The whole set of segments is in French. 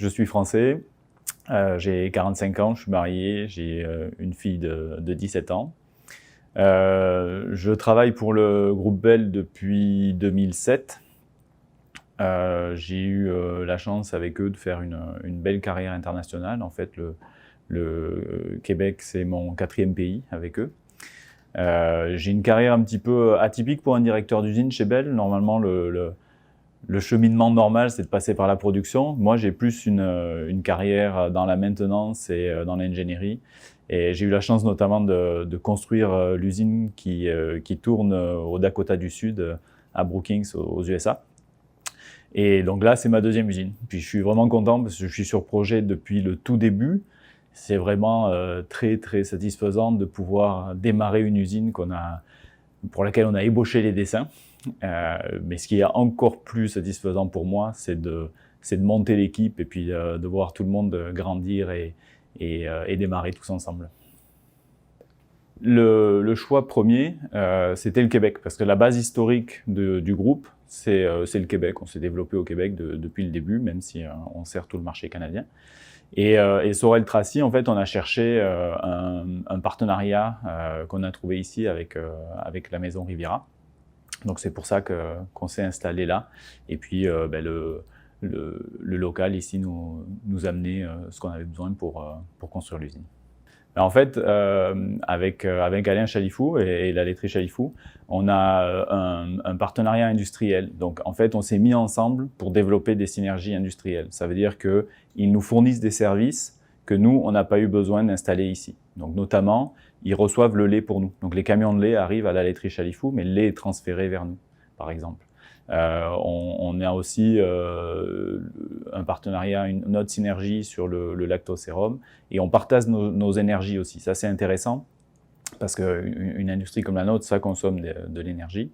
je suis français, j'ai 45 ans, je suis marié, j'ai une fille de 17 ans. Je travaille pour le groupe Bell depuis 2007. J'ai eu la chance avec eux de faire une belle carrière internationale. En fait, le Québec, c'est mon 4e pays avec eux. J'ai une carrière un petit peu atypique pour un directeur d'usine chez Bell. Normalement, le cheminement normal, c'est de passer par la production. Moi, j'ai plus une carrière dans la maintenance et dans l'ingénierie. Et j'ai eu la chance notamment de construire l'usine qui tourne au Dakota du Sud, à Brookings, aux USA. Et donc là, c'est ma 2e usine. Puis je suis vraiment content parce que je suis sur projet depuis le tout début. C'est vraiment très, très satisfaisant de pouvoir démarrer une usine pour laquelle on a ébauché les dessins. Mais ce qui est encore plus satisfaisant pour moi, c'est de monter l'équipe et puis de voir tout le monde grandir et démarrer tous ensemble. Le choix premier, c'était le Québec, parce que la base historique du groupe, c'est le Québec. On s'est développé au Québec depuis le début, même si on sert tout le marché canadien. Et Sorel Tracy, en fait, on a cherché un partenariat qu'on a trouvé ici avec la maison Riviera. Donc c'est pour ça qu'on s'est installé là. Et puis le local ici nous amenait ce qu'on avait besoin pour construire l'usine. En fait, avec Alain Chalifou et la laiterie Chalifou, on a un partenariat industriel. Donc, en fait, on s'est mis ensemble pour développer des synergies industrielles. Ça veut dire qu'ils nous fournissent des services que nous, on n'a pas eu besoin d'installer ici. Donc, notamment, ils reçoivent le lait pour nous. Donc, les camions de lait arrivent à la laiterie Chalifou, mais le lait est transféré vers nous, par exemple. On a aussi un partenariat, une autre synergie sur le lactosérum, et on partage nos énergies aussi. Ça, c'est intéressant parce qu'une industrie comme la nôtre, ça consomme de l'énergie.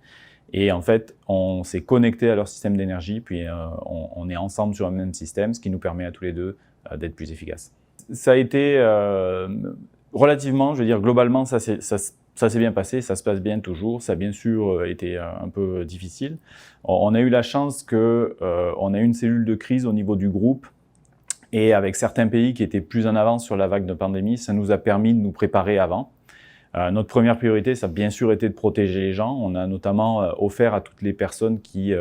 Et en fait, on s'est connecté à leur système d'énergie, puis on est ensemble sur un même système, ce qui nous permet à tous les deux d'être plus efficaces. Ça a été relativement, je veux dire, globalement, ça s'est bien passé, ça se passe bien toujours. Ça a bien sûr été un peu difficile. On a eu la chance qu'on a eu une cellule de crise au niveau du groupe, et avec certains pays qui étaient plus en avance sur la vague de pandémie, ça nous a permis de nous préparer avant. Notre première priorité, ça a bien sûr été de protéger les gens. On a notamment offert à toutes les personnes qui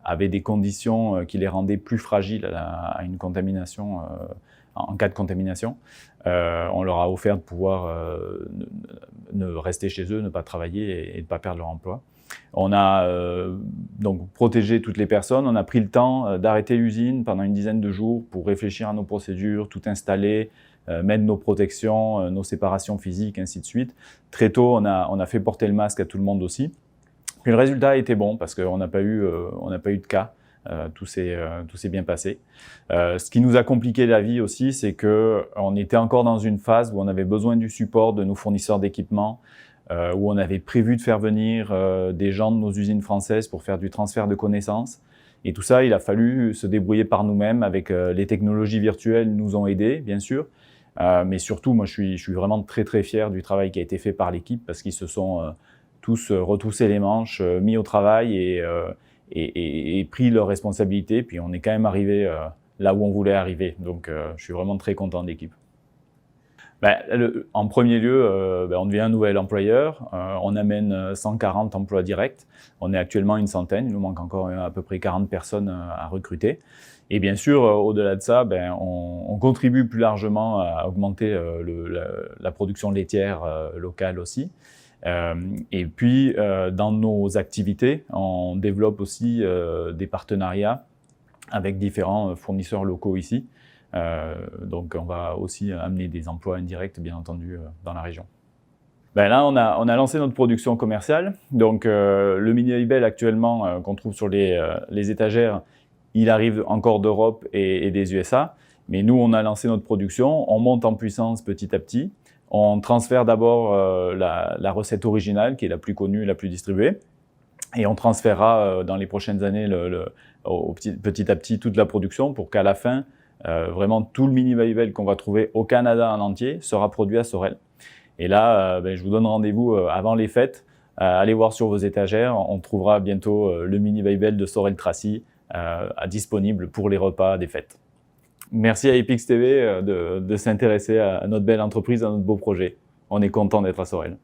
avaient des conditions qui les rendaient plus fragiles à une contamination, en cas de contamination. On leur a offert de pouvoir ne rester chez eux, ne pas travailler et de ne pas perdre leur emploi. On a donc protégé toutes les personnes. On a pris le temps d'arrêter l'usine pendant une dizaine de jours pour réfléchir à nos procédures, tout installer, mettre nos protections, nos séparations physiques, ainsi de suite. Très tôt, on a fait porter le masque à tout le monde aussi. Puis le résultat a été bon parce qu'on n'a pas eu de cas. Tout s'est bien passé. Ce qui nous a compliqué la vie aussi, c'est qu'on était encore dans une phase où on avait besoin du support de nos fournisseurs d'équipements, où on avait prévu de faire venir des gens de nos usines françaises pour faire du transfert de connaissances. Et tout ça, il a fallu se débrouiller par nous-mêmes avec les technologies virtuelles nous ont aidés, bien sûr. Mais surtout, moi, je suis vraiment très, très fier du travail qui a été fait par l'équipe parce qu'ils se sont tous retroussés les manches, mis au travail et pris leurs responsabilités. Puis on est quand même arrivé là où on voulait arriver. Donc, je suis vraiment très content de l'équipe. En premier lieu, on devient un nouvel employeur. On amène 140 emplois directs. On est actuellement une centaine. Il nous manque encore à peu près 40 personnes à recruter. Et bien sûr, au-delà de ça, on contribue plus largement à augmenter la production laitière locale aussi. Et puis, dans nos activités, on développe aussi des partenariats avec différents fournisseurs locaux ici. Donc, on va aussi amener des emplois indirects, bien entendu, dans la région. Là, on a lancé notre production commerciale. Donc, le mini Babybel actuellement qu'on trouve sur les étagères, il arrive encore d'Europe et des USA. Mais nous, on a lancé notre production. On monte en puissance petit à petit. On transfère d'abord la recette originale, qui est la plus connue, la plus distribuée. Et on transférera dans les prochaines années petit à petit toute la production pour qu'à la fin, vraiment tout le mini Babybel qu'on va trouver au Canada en entier sera produit à Sorel. Et là, je vous donne rendez-vous avant les fêtes. Allez voir sur vos étagères, on trouvera bientôt le mini Babybel de Sorel Tracy disponible pour les repas des fêtes. Merci à Epix TV de s'intéresser à notre belle entreprise, à notre beau projet. On est content d'être à Sorel.